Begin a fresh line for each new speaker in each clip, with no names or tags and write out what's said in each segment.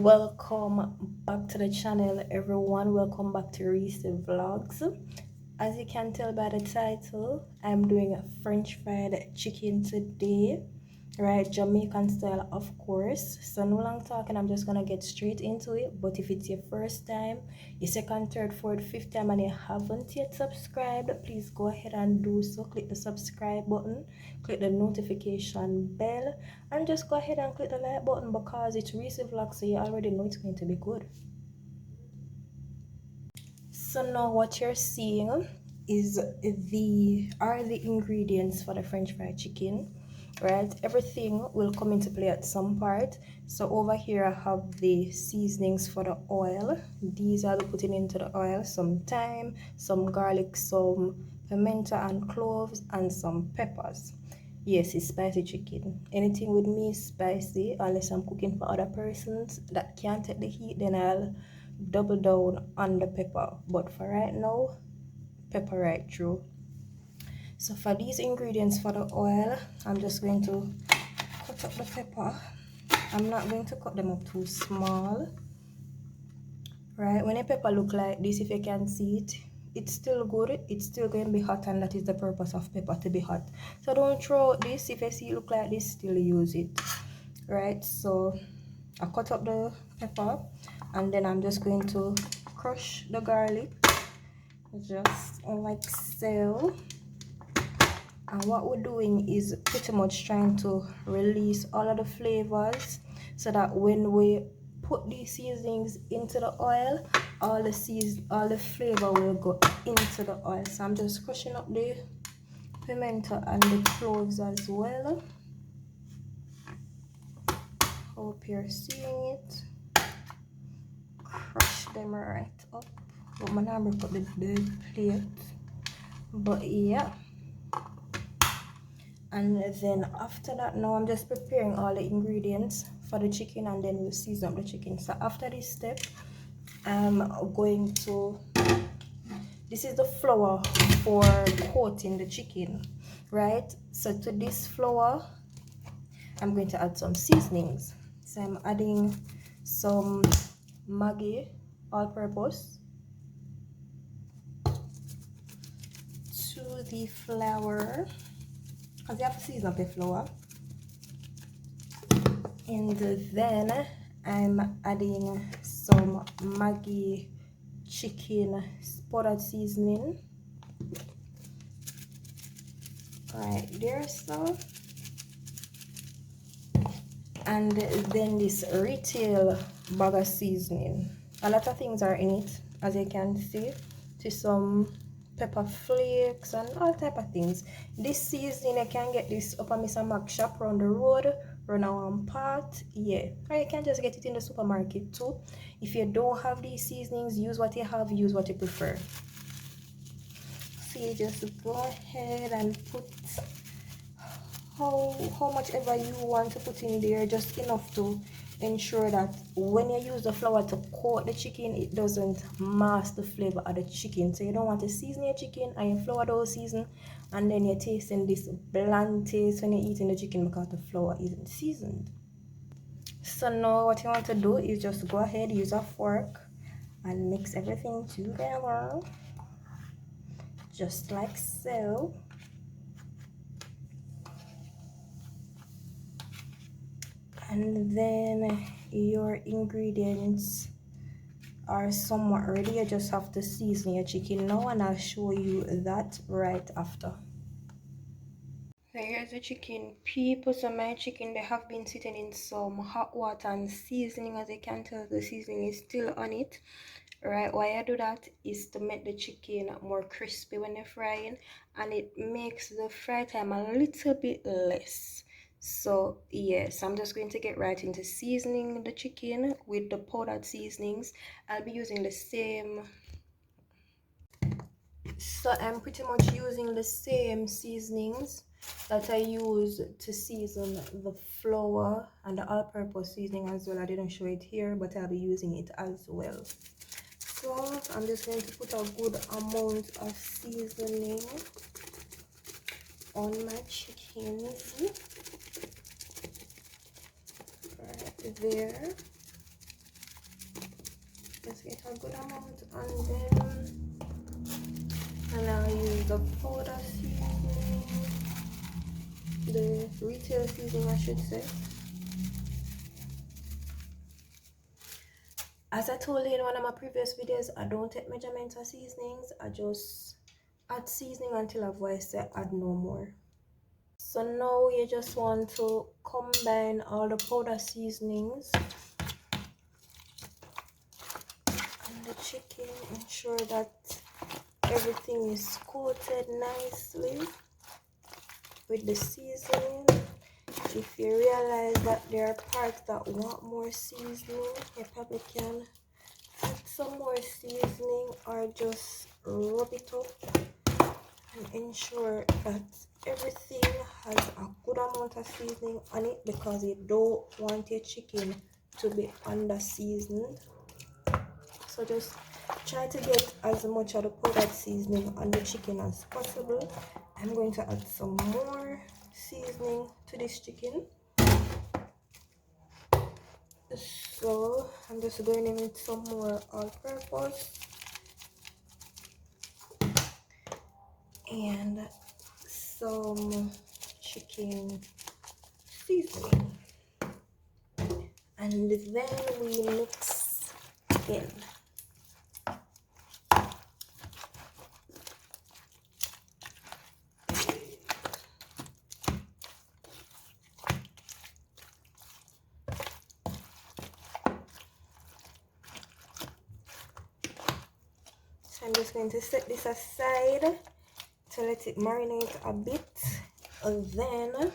Welcome back to the channel, everyone. Welcome back to Reese Vlogs. As you can tell by the title, I'm doing a French fried chicken today, right? Jamaican style, of course. So no long talking, I'm just gonna get straight into it. But if it's your first time, your second, third, fourth, fifth time, and you haven't yet subscribed, please go ahead and do so. Click the subscribe button, click the notification bell, and just go ahead and click the like button because it's Reese Vlog, so you already know it's going to be good. So now what you're seeing is the ingredients for the French fried chicken, right? Everything will come into play at some part. So over here I have the seasonings for the oil. These I'll be putting into the oil: some thyme, some garlic, some pimento and cloves, and some peppers. Yes, it's spicy chicken. Anything with me is spicy, unless I'm cooking for other persons that can't take the heat, then I'll double down on the pepper. But for right now, pepper right through. So for these ingredients for the oil, I'm just going to cut up the pepper. I'm not going to cut them up too small, right? When a pepper look like this, if you can see it, it's still good, it's still going to be hot, and that is the purpose of pepper, to be hot. So don't throw out this. If you see it look like this, still use it, right? So I cut up the pepper, and then I'm just going to crush the garlic just like so. And what we're doing is pretty much trying to release all of the flavors, so that when we put these seasonings into the oil, all the flavor will go into the oil. So I'm just crushing up the pimento and the cloves as well. Hope you're seeing it. Crush them right up. But my number cut the plate. But yeah. And then after that, now I'm just preparing all the ingredients for the chicken, and then we'll season up the chicken. So after this step, I'm going to, this is the flour for coating the chicken, right? So to this flour, I'm going to add some seasonings. So I'm adding some Maggi all-purpose to the flour, because you have to season up your flour. And then I'm adding some Maggi chicken powdered seasoning right there, so. And then this retail bag of seasoning. A lot of things are in it, as you can see. To some pepper flakes and all type of things. This seasoning, you can get this up at Mr. Mac shop around the road, run a one pot, yeah. Or you can just get it in the supermarket too. If you don't have these seasonings, use what you have, use what you prefer. So you just go ahead and put how much ever you want to put in there, just enough to ensure that when you use the flour to coat the chicken, it doesn't mask the flavor of the chicken. So you don't want to season your chicken and your flour don't season, and then you're tasting this bland taste when you're eating the chicken because the flour isn't seasoned. So now what you want to do is just go ahead, use a fork, and mix everything together just like so. And then your ingredients are somewhat ready. You just have to season your chicken now, and I'll show you that right after. So here's the chicken, people. So my chicken, they have been sitting in some hot water and seasoning. As you can tell, the seasoning is still on it, right? Why I do that is to make the chicken more crispy when you're frying, and it makes the fry time a little bit less. So yes, I'm just going to get right into seasoning the chicken with the powdered seasonings. I'll be using the same, so I'm pretty much using the same seasonings that I use to season the flour and the all-purpose seasoning as well. I didn't show it here, but I'll be using it as well. So I'm just going to put a good amount of seasoning on my chickens. Right there. Just get a good amount on them. And I'll use the powder seasoning, the retail seasoning I should say. As I told you in one of my previous videos, I don't take measurements of seasonings. I just add seasoning until I've voiced say add no more. So now you just want to combine all the powder seasonings and the chicken. Ensure that everything is coated nicely with the seasoning. If you realize that there are parts that want more seasoning, you probably can add some more seasoning or just rub it up and ensure that everything has a good amount of seasoning on it, because you don't want your chicken to be under seasoned. So just try to get as much of the powdered seasoning on the chicken as possible. I'm going to add some more seasoning to this chicken. So I'm just going in with some more all-purpose and some chicken seasoning, and then we mix in. So I'm just going to set this aside to let it marinate a bit, and then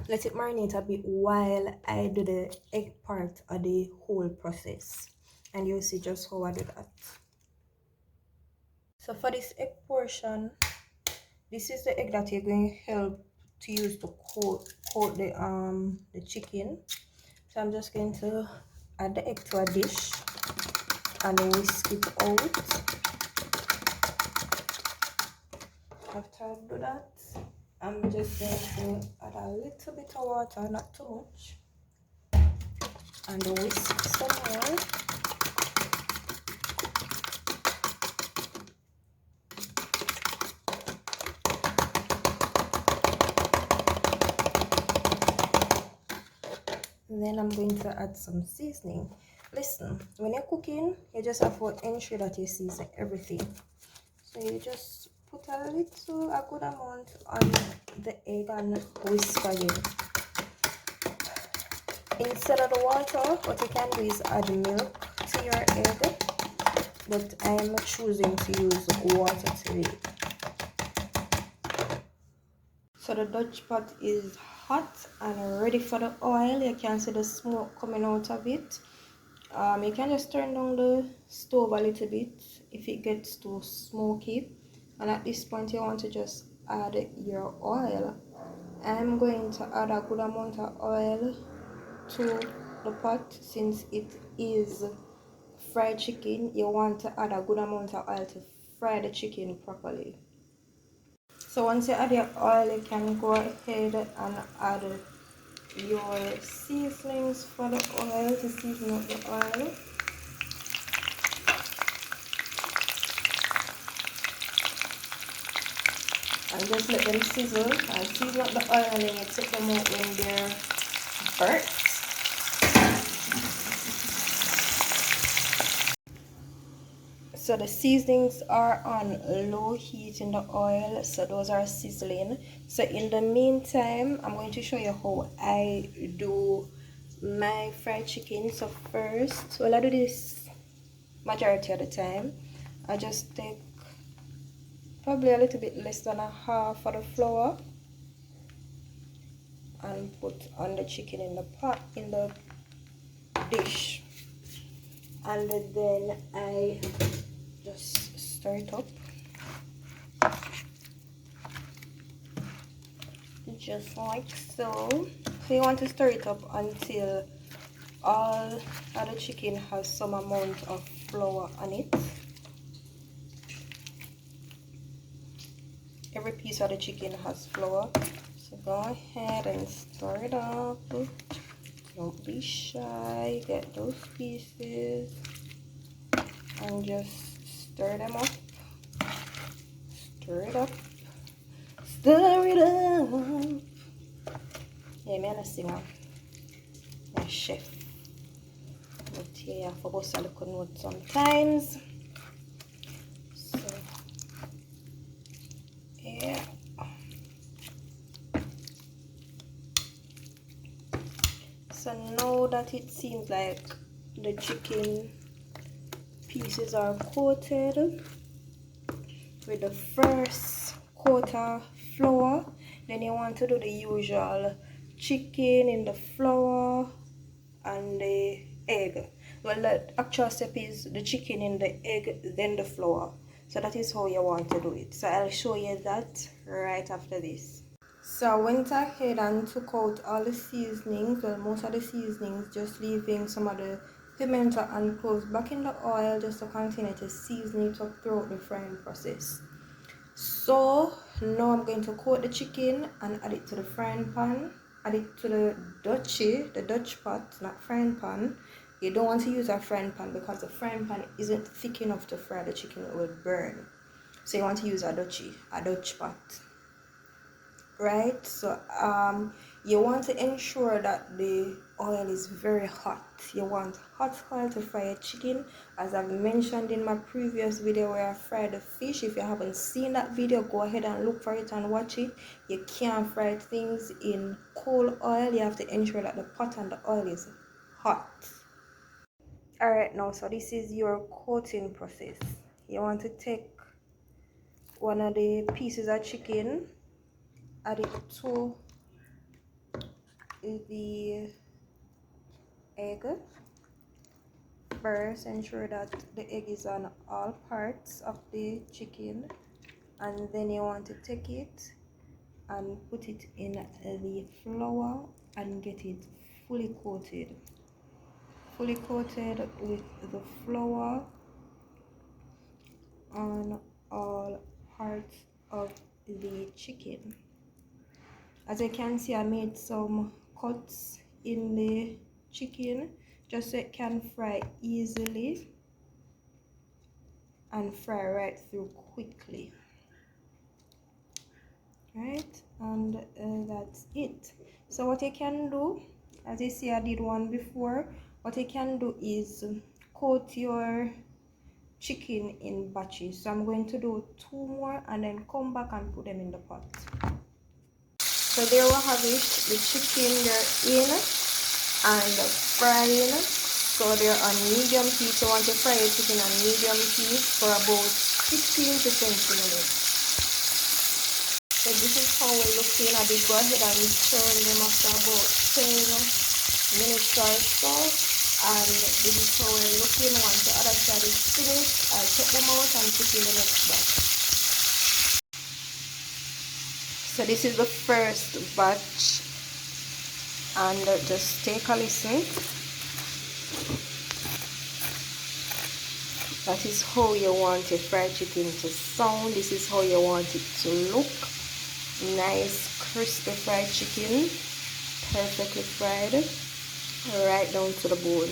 let it marinate a bit while I do the egg part of the whole process, and you'll see just how I do that. So for this egg portion, this is the egg that you're going to help to use to coat the chicken. So I'm just going to add the egg to a dish and whisk it out. After I do that, I'm just going to add a little bit of water, not too much, and whisk some more. And then I'm going to add some seasoning. Listen, when you're cooking, you just have to ensure that you season everything. So you just put a good amount on the egg and whisk again. Instead of the water, what you can do is add milk to your egg, but I'm choosing to use water today. So the Dutch pot is hot and ready for the oil. You can see the smoke coming out of it. You can just turn down the stove a little bit if it gets too smoky, and at this point you want to just add your oil. I'm going to add a good amount of oil to the pot. Since it is fried chicken, you want to add a good amount of oil to fry the chicken properly. So once you add your oil, you can go ahead and add your seasonings for the oil to season up the oil. And just let them sizzle and season up the oil, and then you take them out when they're burnt. So the seasonings are on low heat in the oil, so those are sizzling. So in the meantime, I'm going to show you how I do my fried chicken. So first, I do this majority of the time. I just take probably a little bit less than a half of the flour and put on the chicken in the pot, in the dish, and then I just stir it up just like so. So you want to stir it up until all of the chicken has some amount of flour on it. Every piece of the chicken has flour, so go ahead and stir it up Don't be shy. Get those pieces and just stir them up. Stir it up. Stir it up. Yeah, man, a singer. A chef. But yeah, I forgot to look on note sometimes. So yeah. So now that it seems like the chicken pieces are coated with the first coat of flour, then you want to do the usual chicken in the flour and the egg. Well, the actual step is the chicken in the egg, then the flour. So that is how you want to do it. So I'll show you that right after this. So I went ahead and took out all the seasonings, well, most of the seasonings, just leaving some of the pimento and cloves back in the oil just to continue to season it up throughout the frying process. So now I'm going to coat the chicken and add it to the frying pan. Add it to the Dutch pot, not frying pan. You don't want to use a frying pan because the frying pan isn't thick enough to fry the chicken, it will burn. So you want to use a Dutch pot. Right, so you want to ensure that the oil is very hot. You want hot oil to fry a chicken, as I've mentioned in my previous video where I fried the fish. If you haven't seen that video, go ahead and look for it and watch it. You can't fry things in cold oil. You have to ensure that the pot and the oil is hot. All right, now so this is your coating process. You want to take one of the pieces of chicken, add it to the egg. First, ensure that the egg is on all parts of the chicken, and then you want to take it and put it in the flour and get it fully coated with the flour on all parts of the chicken. As you can see, I made some cuts in the chicken just so it can fry easily and fry right through quickly. Right, and that's it. So what you can do, as you see I did one before, what you can do is coat your chicken in batches. So I'm going to do 2 more and then come back and put them in the pot. So there we have it, the chicken, they're in and frying. So they're on medium heat. So you want to fry your chicken on medium heat for about 15 to 20 minutes. So this is how we're looking. I did go ahead and turn them after about 10 minutes or so. And this is how we're looking. Once the other side is finished, I'll take them out and put in the next batch. So this is the first batch, and just take a listen. That is how you want your fried chicken to sound. This is how you want it to look. Nice crispy fried chicken, perfectly fried right down to the bone.